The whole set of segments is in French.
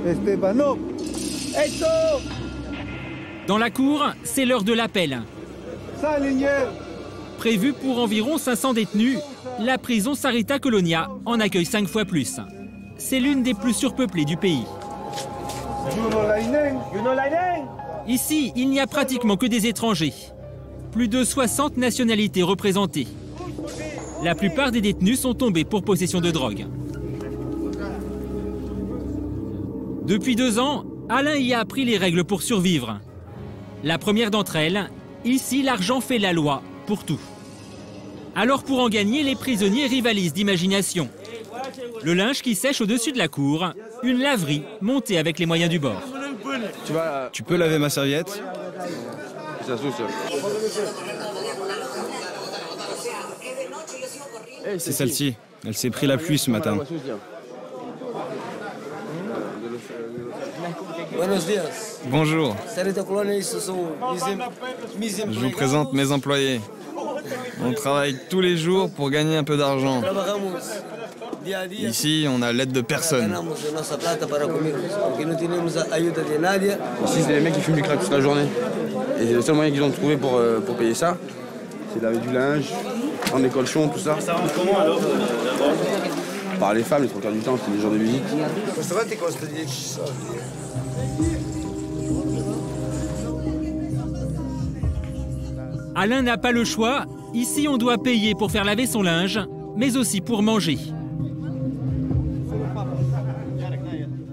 Estebanov. Dans la cour, c'est l'heure de l'appel. Prévue pour environ 500 détenus, la prison Sarita Colonia en accueille 5 fois plus. C'est l'une des plus surpeuplées du pays. Ici, il n'y a pratiquement que des étrangers. Plus de 60 nationalités représentées. La plupart des détenus sont tombés pour possession de drogue. Depuis 2 ans, Alain y a appris les règles pour survivre. La première d'entre elles, ici l'argent fait la loi pour tout. Alors pour en gagner, les prisonniers rivalisent d'imagination. Le linge qui sèche au-dessus de la cour, une laverie montée avec les moyens du bord. Tu peux laver ma serviette? C'est celle-ci. Elle s'est pris la pluie ce matin. Bonjour. Je vous présente mes employés. On travaille tous les jours pour gagner un peu d'argent. Ici, on a l'aide de personne. Ici, c'est les mecs qui fument du crack toute la journée. Et le seul moyen qu'ils ont trouvé pour payer ça, c'est de laver du linge, prendre des colchons, tout ça. Ça rentre comment alors? Par les femmes, les 3 quarts du temps, c'est des jours de visite. Alain n'a pas le choix. Ici, on doit payer pour faire laver son linge, mais aussi pour manger.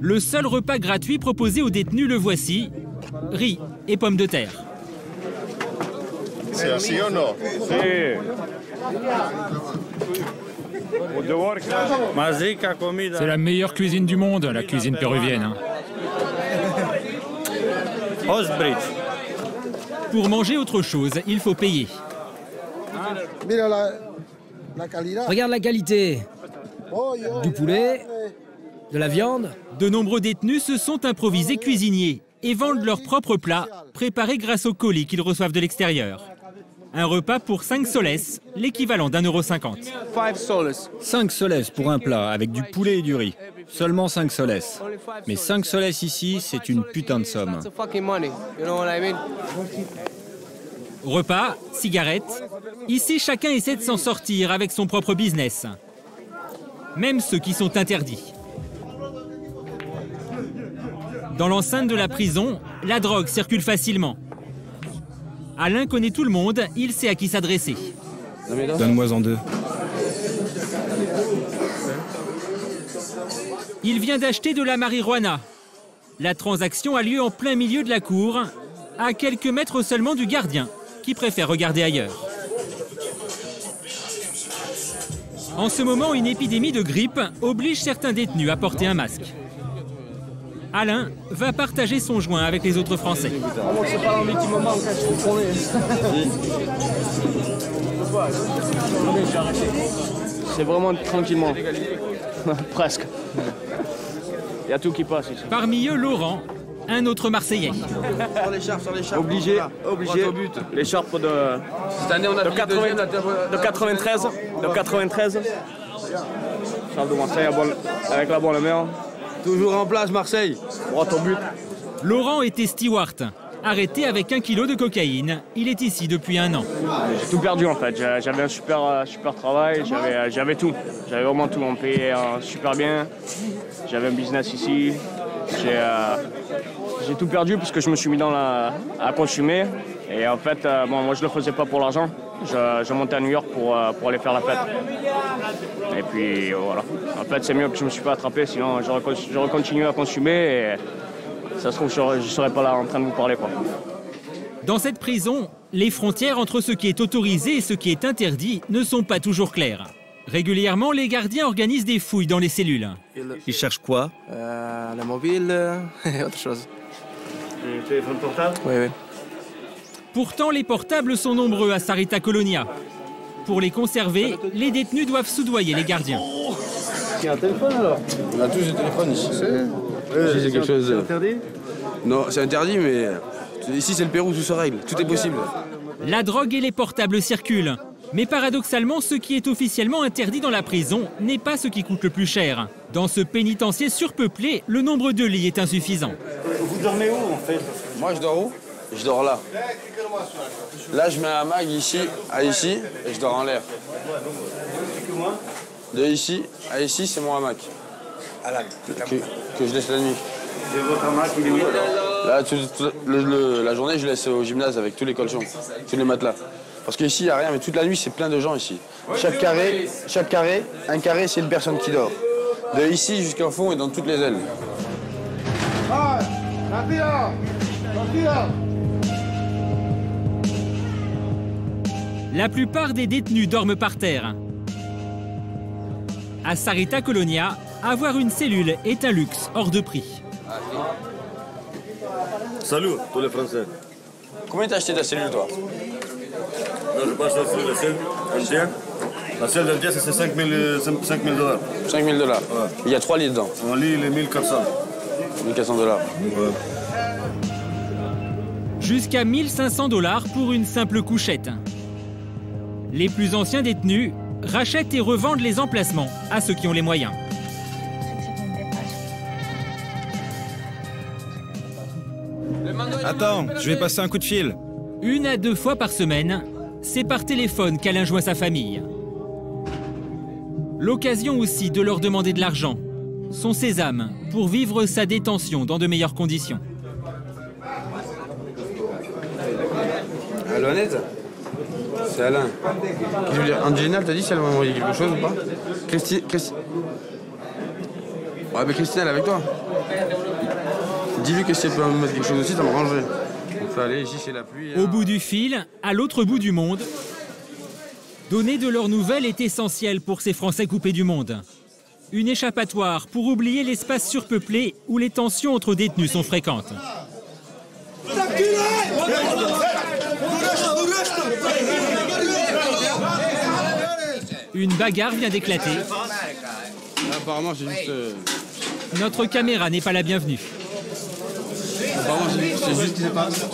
Le seul repas gratuit proposé aux détenus, le voici, riz et pommes de terre. C'est así ou non? C'est la meilleure cuisine du monde, la cuisine péruvienne. Pour manger autre chose, il faut payer. Regarde la qualité. Du poulet, de la viande. De nombreux détenus se sont improvisés cuisiniers et vendent leurs propres plats, préparés grâce aux colis qu'ils reçoivent de l'extérieur. Un repas pour 5 soles, l'équivalent d'1,50 €. 5 soles pour un plat avec du poulet et du riz. Seulement 5 soles. Mais 5 soles ici, c'est une putain de somme. Repas, cigarettes. Ici, chacun essaie de s'en sortir avec son propre business. Même ceux qui sont interdits. Dans l'enceinte de la prison, la drogue circule facilement. Alain connaît tout le monde, il sait à qui s'adresser. Donne-moi en 2. Il vient d'acheter de la marijuana. La transaction a lieu en plein milieu de la cour, à quelques mètres seulement du gardien, qui préfère regarder ailleurs. En ce moment, une épidémie de grippe oblige certains détenus à porter un masque. Alain va partager son joint avec les autres Français. C'est vraiment tranquillement. Presque. Il y a tout qui passe ici. Parmi eux, Laurent, un autre Marseillais. Obligé. L'écharpe de... Cette année, on a de 93. Charles de Marseille avec la bonne mer. Toujours en place, Marseille. Droit au but. Laurent était steward, arrêté avec 1 kilo de cocaïne. Il est ici depuis 1 an. J'ai tout perdu en fait. J'avais un super travail, j'avais tout. J'avais vraiment tout. On me payait super bien. J'avais un business ici. J'ai tout perdu parce que je me suis mis à consommer. Et en fait, moi je le faisais pas pour l'argent. Je montais à New York pour aller faire la fête. Et puis voilà. En fait, c'est mieux que je me suis pas attrapé, sinon j'aurais continué à consommer et ça se trouve, je serais pas là en train de vous parler, quoi. Dans cette prison, les frontières entre ce qui est autorisé et ce qui est interdit ne sont pas toujours claires. Régulièrement, les gardiens organisent des fouilles dans les cellules. Ils cherchent quoi? La mobile et autre chose. Le téléphone portable? Oui. Pourtant, les portables sont nombreux à Sarita Colonia. Pour les conserver, les détenus doivent soudoyer les gardiens. Il y a un téléphone alors? On a tous des téléphones ici. C'est quelque chose. C'est interdit? Non, c'est interdit, mais ici c'est le Pérou, tout se règle. Tout est possible. La drogue et les portables circulent. Mais paradoxalement, ce qui est officiellement interdit dans la prison n'est pas ce qui coûte le plus cher. Dans ce pénitencier surpeuplé, le nombre de lits est insuffisant. Vous dormez où en fait? Moi je dors où? Je dors là. Là je mets un hamac ici à ici et je dors en l'air. De ici à ici c'est mon hamac. Que je laisse la nuit. Et votre hamac il est où? Là la journée je laisse au gymnase avec tous les colchons, tous les matelas. Parce qu'ici il n'y a rien mais toute la nuit c'est plein de gens ici. Chaque carré, un carré c'est une personne qui dort. De ici jusqu'au fond et dans toutes les ailes. La plupart des détenus dorment par terre. À Sarita Colonia, avoir une cellule est un luxe hors de prix. Salut, tous les Français. Combien t'as acheté ta cellule toi? Non, je passe la cellule entière. La cellule entière c'est 5 000 $. 5 000 $. 5 000 $. Ouais. Il y a 3 lits dedans. Un lit, il est 1400. 1400 $. Ouais. Jusqu'à 1500 $ pour une simple couchette. Les plus anciens détenus rachètent et revendent les emplacements à ceux qui ont les moyens. Attends, je vais passer un coup de fil. 1 à 2 fois par semaine, c'est par téléphone qu'Alain joint sa famille. L'occasion aussi de leur demander de l'argent, son sésame, pour vivre sa détention dans de meilleures conditions. Allô Annette? C'est Alain. Je veux dire, Angelina, t'as dit si elle m'a envoyé quelque chose ou pas? Christine. Ouais, mais Christine, elle est avec toi. Dis-lui que si elle peut me mettre quelque chose aussi, ça m'arrangerait. Il faut aller ici, c'est la pluie. Au bout du fil, à l'autre bout du monde, donner de leurs nouvelles est essentiel pour ces Français coupés du monde. Une échappatoire pour oublier l'espace surpeuplé où les tensions entre détenus sont fréquentes. Une bagarre vient d'éclater. Apparemment, c'est juste... Notre caméra n'est pas la bienvenue. Apparemment,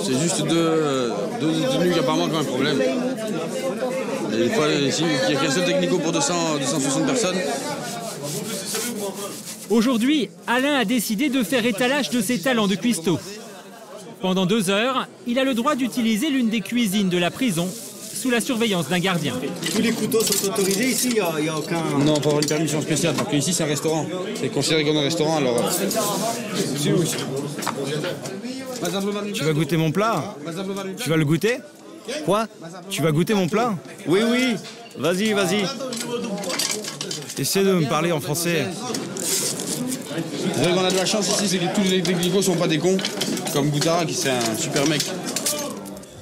c'est juste deux détenus qui apparemment ont un problème. Et des fois, ici, il y a qu'un seul technico pour 260 personnes. Aujourd'hui, Alain a décidé de faire étalage de ses talents de cuistot. Pendant 2 heures, il a le droit d'utiliser l'une des cuisines de la prison sous la surveillance d'un gardien. Tous les couteaux sont autorisés ici, il n'y a aucun... Non, il faut avoir une permission spéciale, parce qu'ici c'est un restaurant. C'est considéré comme un restaurant, alors... Tu vas goûter mon plat? Tu vas le goûter? Quoi? Tu vas goûter mon plat? Oui, oui. Vas-y, vas-y. Essaie de me parler en français. C'est vrai qu'on a de la chance ici, c'est que tous les technicos sont pas des cons, comme Boutara qui c'est un super mec.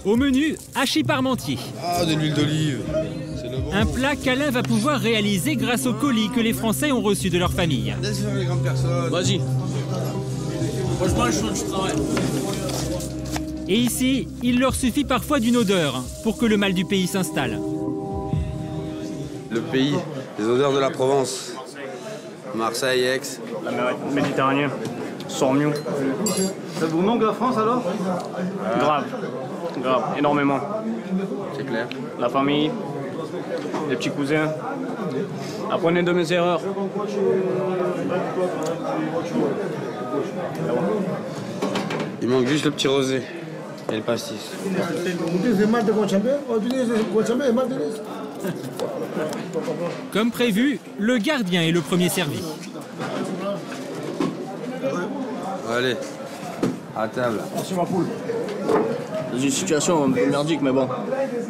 Au menu, hachis parmentier. Ah, de l'huile d'olive. C'est le bon. Un plat qu'Alain va pouvoir réaliser grâce aux colis que les Français ont reçus de leur famille. Les grandes personnes. Vas-y. Franchement, je suis du travail. Et ici, il leur suffit parfois d'une odeur pour que le mal du pays s'installe. Le pays, les odeurs de la Provence. Marseille, Aix. La mer Méditerranée, Sormiou. Ça vous manque la France alors? Grave, énormément. C'est clair. La famille, les petits cousins. Apprenez de mes erreurs. Il manque juste le petit rosé et le pastis. Comme prévu, le gardien est le premier servi. Allez, à table. Dans une situation un peu merdique, mais bon,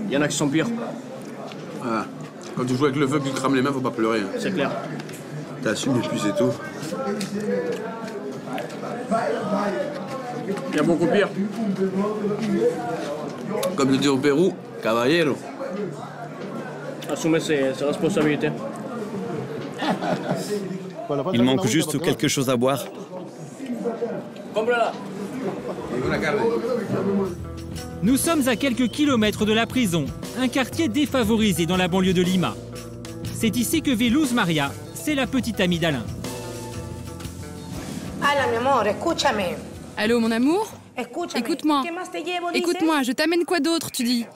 il y en a qui sont pires. Voilà. Quand tu joues avec le feu, que tu te crames les mains, faut pas pleurer. C'est clair. T'assumes et puis c'est tout. Il y a beaucoup pire. Comme le dit au Pérou, caballero. Assumer ses responsabilités. Il manque juste quelque chose à boire. Nous sommes à quelques kilomètres de la prison, un quartier défavorisé dans la banlieue de Lima. C'est ici que vit Luz Maria, c'est la petite amie d'Alain. Hola, mi amor, escúchame. Allô, mon amour? Escúchame. Écoute-moi. ¿Qué más te llevo, dices? Écoute-moi, je t'amène quoi d'autre, tu dis?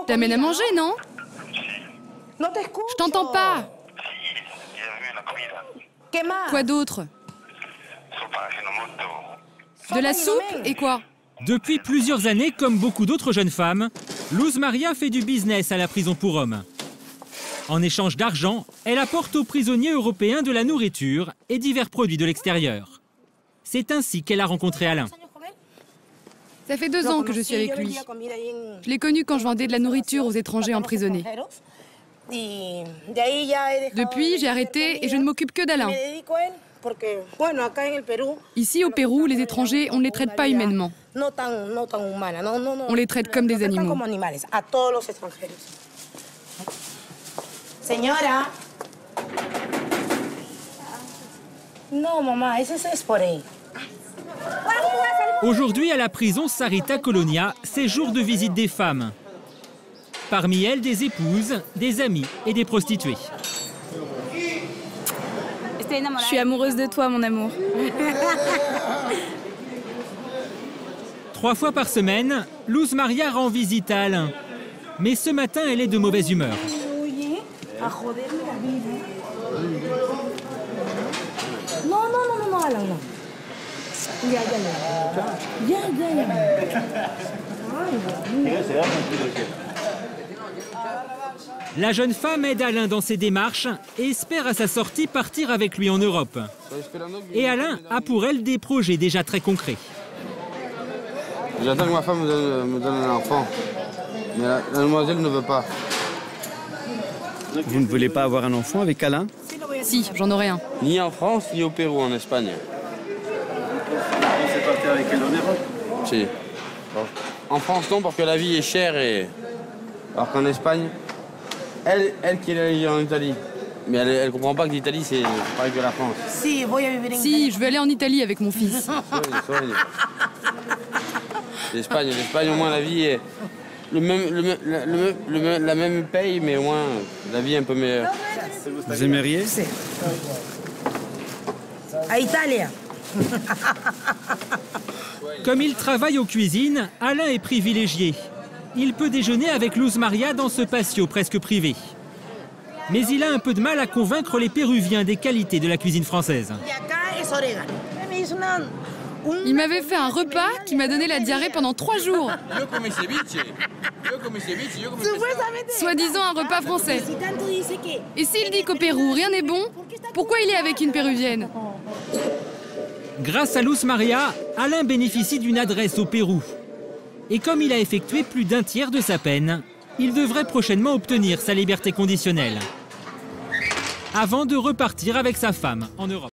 T'amènes à manger, non? Je t'entends pas. Quoi d'autre? De la soupe et quoi? Depuis plusieurs années, comme beaucoup d'autres jeunes femmes, Luz Maria fait du business à la prison pour hommes. En échange d'argent, elle apporte aux prisonniers européens de la nourriture et divers produits de l'extérieur. C'est ainsi qu'elle a rencontré Alain. Ça fait 2 ans que je suis avec lui. Je l'ai connu quand je vendais de la nourriture aux étrangers emprisonnés. Depuis, j'ai arrêté et je ne m'occupe que d'Alain. Ici, au Pérou, les étrangers, on ne les traite pas humainement. On les traite comme des animaux. Señora. Non, maman, ese es por ahí. Aujourd'hui, à la prison Sarita Colonia, c'est jour de visite des femmes. Parmi elles, des épouses, des amies et des prostituées. Je suis amoureuse de toi, mon amour. 3 fois par semaine, Luz Maria rend visite à Alain. Mais ce matin, elle est de mauvaise humeur. Non, Alain, non. La jeune femme aide Alain dans ses démarches et espère à sa sortie partir avec lui en Europe. Et Alain a pour elle des projets déjà très concrets. J'attends que ma femme me donne un enfant. Mais la demoiselle ne veut pas. Vous ne voulez pas avoir un enfant avec Alain? Si, j'en aurai un. Ni en France, ni au Pérou, en Espagne. On s'est parti avec elle en Europe? Si. En France, non, parce que la vie est chère. Alors qu'en Espagne, elle qui est allée en Italie. Mais elle ne comprend pas que l'Italie, c'est pareil que la France. Si, je veux aller en Italie avec mon fils. L'Espagne, au moins, la vie est... la même paye, mais au moins, la vie est un peu meilleure. Vous aimeriez? À Italie. Comme il travaille aux cuisines, Alain est privilégié. Il peut déjeuner avec Luz Maria dans ce patio presque privé. Mais il a un peu de mal à convaincre les Péruviens des qualités de la cuisine française. Il m'avait fait un repas qui m'a donné la diarrhée pendant 3 jours. Soi-disant un repas français. Et s'il dit qu'au Pérou, rien n'est bon, pourquoi il est avec une Péruvienne? Grâce à Luz Maria, Alain bénéficie d'une adresse au Pérou. Et comme il a effectué plus d'1 tiers de sa peine, il devrait prochainement obtenir sa liberté conditionnelle. Avant de repartir avec sa femme en Europe.